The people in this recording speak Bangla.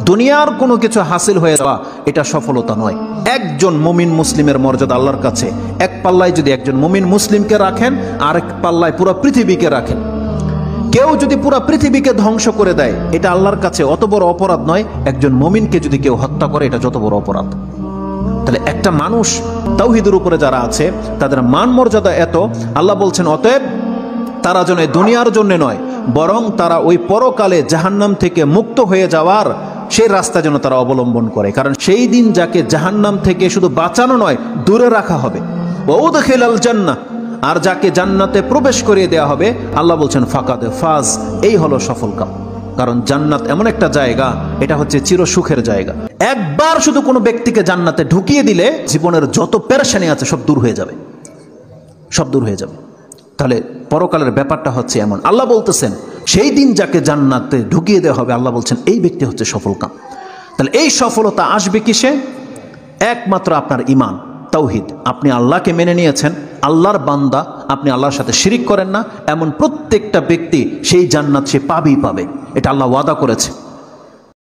দুনিয়ার কোনো কিছু হাসিল হয়ে যাওয়া এটা সফলতা নয়। একজন মুমিন মুসলিমের মর্যাদা আল্লাহর কাছে এক পাল্লায় যদি একজন মুমিন মুসলিমকে রাখেন, আরেক পাল্লায় পুরো পৃথিবীকে রাখেন। কেউ যদি পুরো পৃথিবীকে ধ্বংস করে দেয়, এটা আল্লাহর কাছে অত বড় অপরাধ নয়। একজন মুমিনকে যদি কেউ হত্যা করে, এটা যত বড় অপরাধ। তাহলে একটা মানুষ তাওহীদের উপরে যারা আছে তাদের মান মর্যাদা এত, আল্লাহ বলছেন অতএব তারা যেন দুনিয়ার জন্য নয়, বরং তারা ওই পরকালে জাহান্নাম থেকে মুক্ত হয়ে যাওয়ার সেই রাস্তা যেন তারা অবলম্বন করে। কারণ সেই দিন যাকে জাহান্নাম থেকে শুধু বাঁচানো নয়, দূরে রাখা হবে। ওয়াউদখিলাল জান্নাহ, আর যাকে জান্নাতে প্রবেশ করিয়ে দেওয়া হবে, আল্লাহ বলছেন ফাকাদ ফাজ, এই হলো সফল কাম। কারণ জান্নাত এমন একটা জায়গা, এটা হচ্ছে চির সুখের জায়গা। একবার শুধু কোনো ব্যক্তিকে জান্নাতে ঢুকিয়ে দিলে জীবনের যত পেরেশানি আছে সব দূর হয়ে যাবে, সব দূর হয়ে যাবে। তাহলে পরকালের ব্যাপারটা হচ্ছে এমন। আল্লাহ বলতেছেন সেই দিন যাকে জান্নাতে ঢুকিয়ে দেওয়া হবে, আল্লাহ বলছেন এই ব্যক্তি হচ্ছে সফল কাম। তাহলে এই সফলতা আসবে কিসে? একমাত্র আপনার ঈমান, তাওহীদ। আপনি আল্লাহকে মেনে নিয়েছেন, আল্লাহর বান্দা, আপনি আল্লাহর সাথে শিরিক করেন না, এমন প্রত্যেকটা ব্যক্তি সেই জান্নাত সে পাবেই পাবে। এটা আল্লাহ ওয়াদা করেছে।